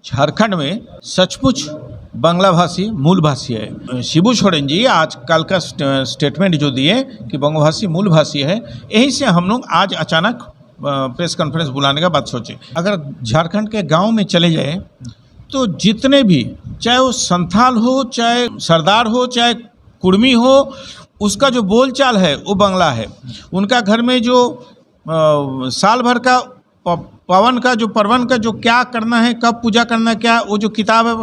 झारखंड में सचमुच बांग्ला भाषी मूल भाषी है। शिबू सोरेन जी आज कल का स्टेटमेंट जो दिए कि बंग भाषी मूल भाषी है, यही से हम लोग आज अचानक प्रेस कॉन्फ्रेंस बुलाने का बात सोचे। अगर झारखंड के गांव में चले जाए तो जितने भी, चाहे वो संथाल हो, चाहे सरदार हो, चाहे कुर्मी हो, उसका जो बोलचाल है वो बांग्ला है। उनका घर में जो साल भर का पवन का जो पर्वन का जो क्या करना है, कब पूजा करना है, क्या वो जो किताब है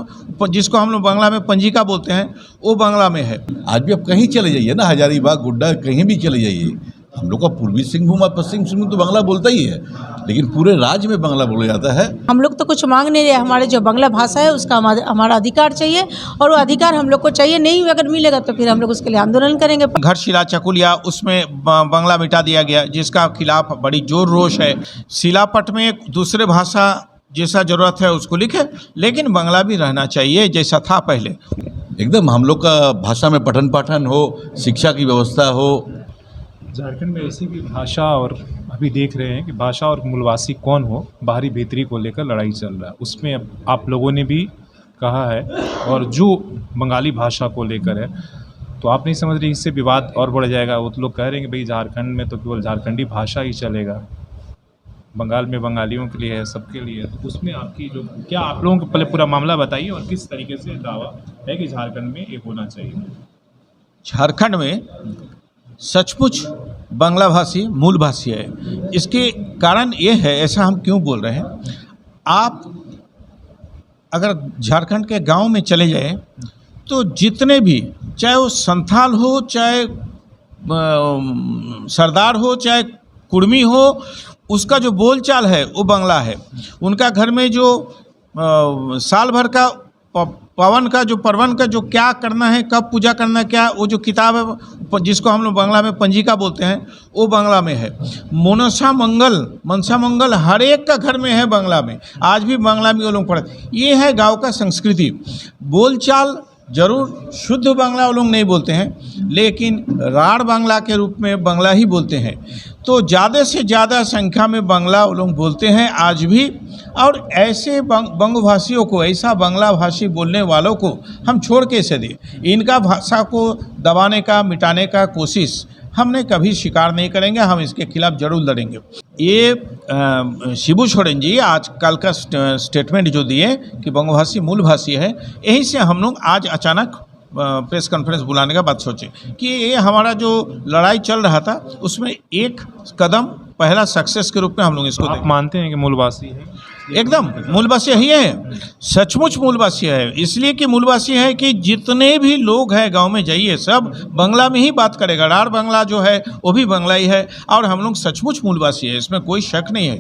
जिसको हम लोग बांग्ला में पंजिका बोलते हैं, वो बांग्ला में है। आज भी आप कहीं चले जाइए ना, हजारीबाग, गोड्डा, कहीं भी चले जाइए, हम लोग का पूर्वी सिंहभूम और पश्चिम सिंहभूम तो बांग्ला बोलता ही है, लेकिन पूरे राज्य में बांग्ला बोला जाता है। हम लोग तो कुछ मांग नहीं रहे, हमारे जो बांग्ला भाषा है उसका हमारा अधिकार चाहिए और वो अधिकार हम लोग को चाहिए। नहीं अगर मिलेगा तो फिर हम लोग उसके लिए आंदोलन करेंगे। घरशिला चकुलिया उसमें बांग्ला मिटा दिया गया, जिसका खिलाफ बड़ी जोर रोष है। शिलापट में एक दूसरे भाषा जैसा जरूरत है उसको लिखे, लेकिन बांग्ला भी रहना चाहिए जैसा था पहले। एकदम हम लोग का भाषा में पठन पाठन हो, शिक्षा की व्यवस्था हो। झारखंड में ऐसी भी भाषा, और अभी देख रहे हैं कि भाषा और मूलवासी कौन हो, बाहरी भीतरी को लेकर लड़ाई चल रहा है। उसमें आप लोगों ने भी कहा है, और जो बंगाली भाषा को लेकर है, तो आप नहीं समझ रहे इससे विवाद और बढ़ जाएगा। वो तो लोग कह रहे हैं कि भाई झारखंड में तो केवल झारखंडी भाषा ही चलेगा, बंगाल में बंगालियों के लिए है, सबके लिए। तो उसमें आपकी जो, क्या आप लोगों को पहले पूरा मामला बताइए और किस तरीके से दावा है कि झारखंड में ये होना चाहिए। झारखंड में सचमुच बांग्ला भाषी मूल भाषी है। इसके कारण ये है, ऐसा हम क्यों बोल रहे हैं, आप अगर झारखंड के गांव में चले जाए तो जितने भी, चाहे वो संथाल हो, चाहे सरदार हो, चाहे कुर्मी हो, उसका जो बोलचाल है वो बांग्ला है। उनका घर में जो साल भर का पवन का जो पर्वन का जो क्या करना है, कब पूजा करना है, क्या वो जो किताब है जिसको हम लोग बांग्ला में पंजिका बोलते हैं, वो बांग्ला में है। मनसा मंगल हर एक का घर में है बांग्ला में, आज भी बांग्ला में वो लोग पढ़ते। ये है गांव का संस्कृति। बोलचाल जरूर शुद्ध बांग्ला वो लोग नहीं बोलते हैं, लेकिन राढ़ बांग्ला के रूप में बांग्ला ही बोलते हैं। तो ज़्यादा से ज़्यादा संख्या में बांग्ला वो लोग बोलते हैं आज भी। और ऐसे बंगभाषियों को, ऐसा बांग्ला भाषी बोलने वालों को हम छोड़ कैसे दें। इनका भाषा को दबाने का, मिटाने का कोशिश हमने कभी स्वीकार नहीं करेंगे, हम इसके खिलाफ जरूर लड़ेंगे। ये शिबू सोरेन जी आज कल का स्टेटमेंट जो दिए कि बंग भाषी मूल भाषी है, यही से हम लोग आज अचानक प्रेस कॉन्फ्रेंस बुलाने का बात सोचे कि ये हमारा जो लड़ाई चल रहा था उसमें एक कदम पहला सक्सेस के रूप में हम लोग इसको आप मानते हैं कि मूलवासी है? एकदम मूलवासी ही है, सचमुच मूलवासी है। इसलिए कि मूलवासी है कि जितने भी लोग हैं गांव में जाइए, सब बांग्ला में ही बात करेगा। राढ़ बांग्ला जो है वो भी बांग्ला ही है, और हम लोग सचमुच मूलवासी है, इसमें कोई शक नहीं है।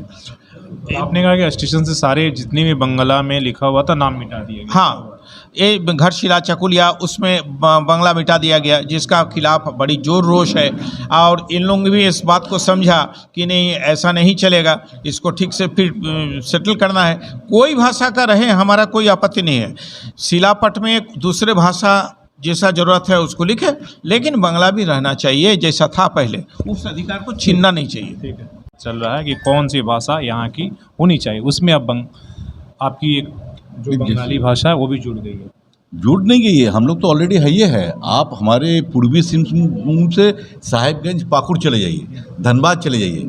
आपने कहा कि स्टेशन से सारे जितने भी बांग्ला में लिखा हुआ था नाम मिटा दिया गया। हाँ, ये घरशिला चकुलिया उसमें बांग्ला मिटा दिया गया, जिसका खिलाफ बड़ी जोर रोष है। और इन लोगों ने भी इस बात को समझा कि नहीं, ऐसा नहीं चलेगा, इसको ठीक से फिर सेटल करना है। कोई भाषा का रहे, हमारा कोई आपत्ति नहीं है। शिलापट में एक दूसरे भाषा जैसा जरूरत है उसको लिखे, लेकिन बांग्ला भी रहना चाहिए जैसा था पहले। उस अधिकार को छीनना नहीं चाहिए। ठीक है, चल रहा है कि कौन सी भाषा यहाँ की होनी चाहिए, उसमें अब आपकी एक जो बंगाली भाषा है वो भी जुड़ गई है। जुड़ नहीं गई है, हम लोग तो ऑलरेडी है ये है। आप हमारे पूर्वी सिंहभूम से साहिबगंज, पाकुड़ चले जाइए, धनबाद चले जाइए।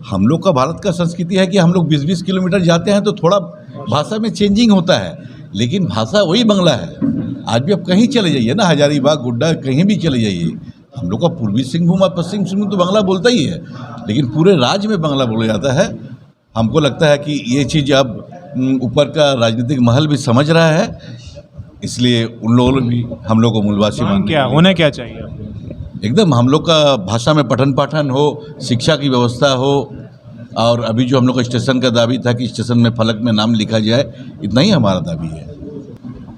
हम लोग का भारत का संस्कृति है कि हम लोग 20-20 किलोमीटर जाते हैं तो थोड़ा भाषा में चेंजिंग होता है, लेकिन भाषा वही बांग्ला है। आज भी आप कहीं चले जाइए ना, हजारीबाग, गोड्डा, कहीं भी चले जाइए, हम लोग का पूर्वी सिंहभूम और पश्चिम सिंहभूम तो बांग्ला बोलता ही है, लेकिन पूरे राज्य में बांग्ला बोला जाता है। हमको लगता है कि ये चीज़ अब ऊपर का राजनीतिक महल भी समझ रहा है, इसलिए उन लोगों ने भी हम लोग को मूलवासी क्या होना क्या चाहिए? एकदम हम लोग का भाषा में पठन पाठन हो, शिक्षा की व्यवस्था हो। और अभी जो हम लोग का स्टेशन का दावी था कि स्टेशन में फलक में नाम लिखा जाए, इतना ही हमारा दावी है।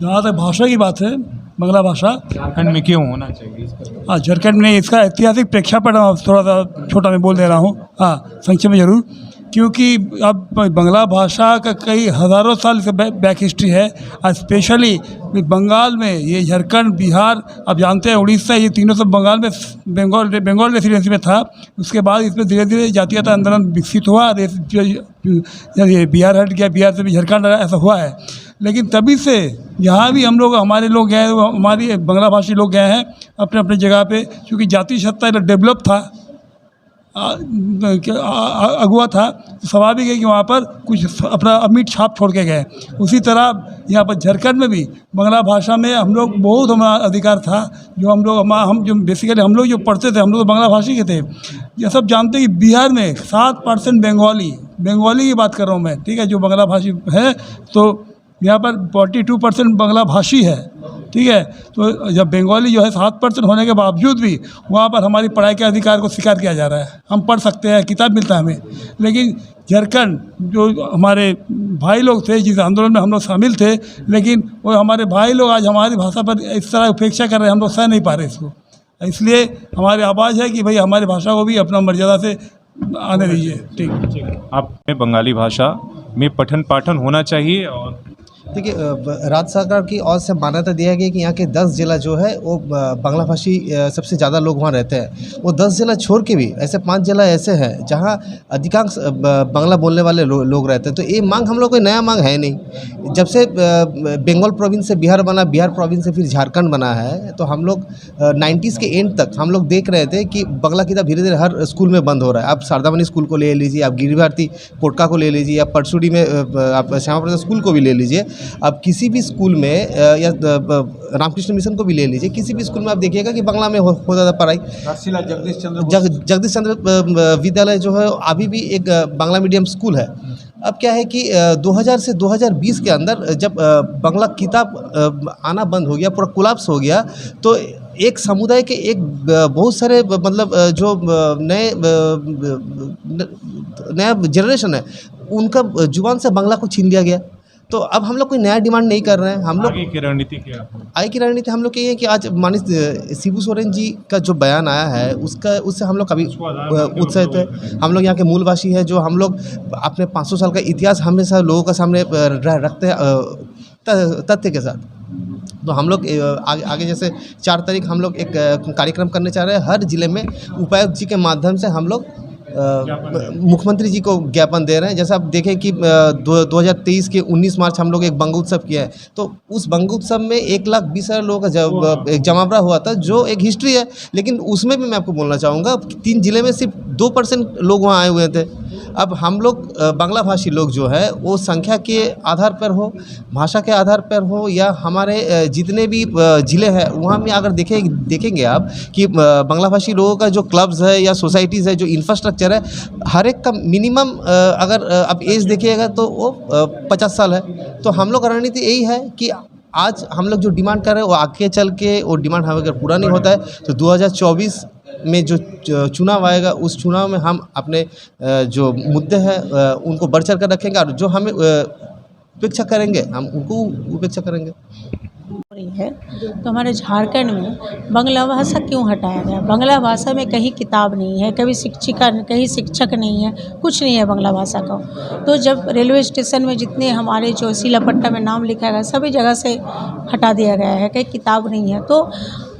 जहाँ तक भाषा की बात है, बांग्ला भाषा झारखंड में क्यों होना चाहिए? हाँ, झारखंड में इसका ऐतिहासिक प्रेक्षापट थोड़ा सा छोटा मैं बोल दे रहा हूँ, हाँ संक्षेप में जरूर। क्योंकि अब बांग्ला भाषा का कई हज़ारों साल से बैक हिस्ट्री है। स्पेशली बंगाल में, ये झारखंड, बिहार, आप जानते हैं उड़ीसा, ये तीनों सब बंगाल में बंगाल रेसिडेंसी में था। उसके बाद इसमें धीरे धीरे जातीयता आंदोलन विकसित हुआ, बिहार हट गया, बिहार से भी झारखंड, ऐसा हुआ है। लेकिन तभी से जहाँ भी हम लोग हमारे लोग गए, हमारी बांग्ला भाषी लोग गए हैं अपने अपने जगह पे, क्योंकि जाति सत्ता डेवलप था, अगुआ था, तो स्वाभाविक है कि वहाँ पर कुछ अपना अमिट छाप छोड़ के गए। उसी तरह यहाँ पर झारखंड में भी बांग्ला भाषा में हम लोग बहुत हमारा अधिकार था, जो हम जो बेसिकली हम लोग जो पढ़ते थे, हम लोग तो बांग्ला भाषी के थे। ये सब जानते हैं कि बिहार में 7% बंगाली की बात कर रहा हूँ मैं, ठीक है, जो बांग्ला भाषी है, तो यहाँ पर 42% बांग्ला भाषी है, ठीक है। तो जब बंगाली जो है 7% होने के बावजूद भी वहाँ पर हमारी पढ़ाई के अधिकार को स्वीकार किया जा रहा है, हम पढ़ सकते हैं, किताब मिलता है हमें। लेकिन झारखंड जो हमारे भाई लोग थे, जिस आंदोलन में हम लोग शामिल थे, लेकिन वो हमारे भाई लोग आज हमारी भाषा पर इस तरह उपेक्षा कर रहे हैं, हम लोग सह नहीं पा रहे इसको। इसलिए हमारी आवाज़ है कि भाई हमारी भाषा को भी अपना मर्यादा से आने दीजिए। ठीक, आप में बंगाली भाषा में पठन पाठन होना चाहिए। और देखिए, राज्य सरकार की ओर से मान्यता दिया गया कि यहाँ के 10 जिला जो है वो बांग्ला भाषी सबसे ज़्यादा लोग वहाँ रहते हैं। वो 10 जिला छोड़ के भी ऐसे 5 जिला ऐसे हैं जहाँ अधिकांश बांग्ला बोलने वाले लोग रहते हैं। तो ये मांग हम लोग कोई नया मांग है नहीं। जब से बंगाल प्रोविंस से बिहार बना, बिहार प्रोविंस से फिर झारखंड बना है, तो हम लोग 90s के एंड तक हम लोग देख रहे थे कि बांग्ला किताब धीरे धीरे हर स्कूल में बंद हो रहा है। आप शारदामणि स्कूल को ले लीजिए, आप गिरिजा भारती पोटका को ले लीजिए, आप परसुडी में आप श्यामा प्रसाद स्कूल को भी ले लीजिए, अब किसी भी स्कूल में या रामकृष्ण मिशन को भी ले लीजिए, किसी भी स्कूल में आप देखिएगा कि बांग्ला में होता था पढ़ाई। जगदीश चंद्र विद्यालय जो है अभी भी एक बांग्ला मीडियम स्कूल है। अब क्या है कि 2000 से 2020 के अंदर जब बांग्ला किताब आना बंद हो गया, पूरा कोलैप्स हो गया, तो एक समुदाय के एक बहुत सारे मतलब जो नया जनरेशन है, उनका जुबान से बांग्ला को छीन लिया गया। तो अब हम लोग कोई नया डिमांड नहीं कर रहे हैं। हम लोग आगे की रणनीति क्या है? आगे की रणनीति हम लोग की ये है कि आज माननीय शिबू सोरेन जी का जो बयान आया है उससे हम लोग कभी उत्साहित है। हम लोग यहाँ के मूलवासी हैं, जो हम लोग अपने 500 साल का इतिहास हमेशा लोगों के सामने रखते हैं तथ्य के साथ। तो हम लोग आगे जैसे 4 तारीख हम लोग एक कार्यक्रम करने चाह रहे हैं। हर जिले में उपायुक्त जी के माध्यम से हम लोग मुख्यमंत्री जी को ज्ञापन दे रहे हैं। जैसा आप देखें कि 2023 के 19 मार्च हम लोग एक बंग उत्सव किया है, तो उस बंग उत्सव में 1,20,000 लोगों का एक जमावड़ा हुआ था, जो एक हिस्ट्री है। लेकिन उसमें भी मैं आपको बोलना चाहूँगा 3 जिले में सिर्फ 2% लोग वहाँ आए हुए थे। अब हम लोग बांग्ला भाषी लोग जो है वो संख्या के आधार पर हो, भाषा के आधार पर हो, या हमारे जितने भी ज़िले हैं वहाँ में अगर देखेंगे आप कि बांग्ला भाषी लोगों का जो क्लब्स है या सोसाइटीज़ है, जो इंफ्रास्ट्रक्चर है, हर एक का मिनिमम अगर आप एज देखिएगा तो वो 50 साल है। तो हम लोग का रणनीति यही है कि आज हम लोग जो डिमांड कर रहे हैं वो आगे चल के वो डिमांड हमें अगर पूरा नहीं होता है तो 2024 में जो चुनाव आएगा, उस चुनाव में हम अपने जो मुद्दे हैं उनको बढ़ चढ़ कर रखेंगे, और जो हमें उपेक्षा करेंगे हम उनको उपेक्षा करेंगे। रही है तो हमारे झारखंड में बांग्ला भाषा क्यों हटाया गया? बांग्ला भाषा में कहीं किताब नहीं है, कभी शिक्षिका, कहीं शिक्षक नहीं है, कुछ नहीं है बांग्ला भाषा का। तो जब रेलवे स्टेशन में जितने हमारे जो सिलापट्टा में नाम लिखा गया, सभी जगह से हटा दिया गया है, कहीं किताब नहीं है। तो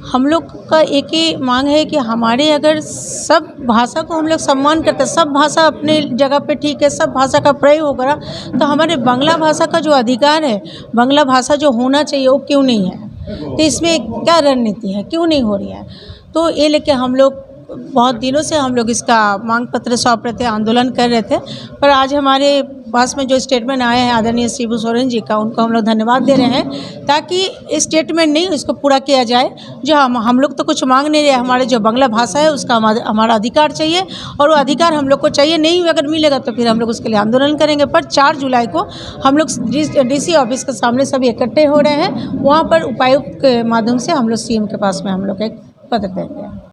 हम लोग का एक ही मांग है कि हमारे अगर सब भाषा को हम लोग सम्मान करते, सब भाषा अपने जगह पे ठीक है, सब भाषा का प्रयोग होगा, तो हमारे बांग्ला भाषा का जो अधिकार है, बांग्ला भाषा जो होना चाहिए वो क्यों नहीं है? तो इसमें क्या रणनीति है, क्यों नहीं हो रही है? तो ये लेके हम लोग बहुत दिनों से हम लोग इसका मांग पत्र सौंप रहे थे, आंदोलन कर रहे थे। पर आज हमारे पास में जो स्टेटमेंट आए हैं आदरणीय शिबू सोरेन जी का, उनको हम लोग धन्यवाद दे रहे हैं, ताकि स्टेटमेंट नहीं इसको पूरा किया जाए। जो हम लोग तो कुछ मांग नहीं रहे, हमारे जो बांग्ला भाषा है उसका हमारा अधिकार चाहिए, और वो अधिकार हम लोग को चाहिए। नहीं अगर मिलेगा तो फिर हम लोग उसके लिए आंदोलन करेंगे। पर 4 जुलाई को हम लोग DC ऑफिस के सामने सभी इकट्ठे हो रहे हैं। वहाँ पर उपायुक्त के माध्यम से हम लोग CM के पास में हम लोग एक पत्र देंगे।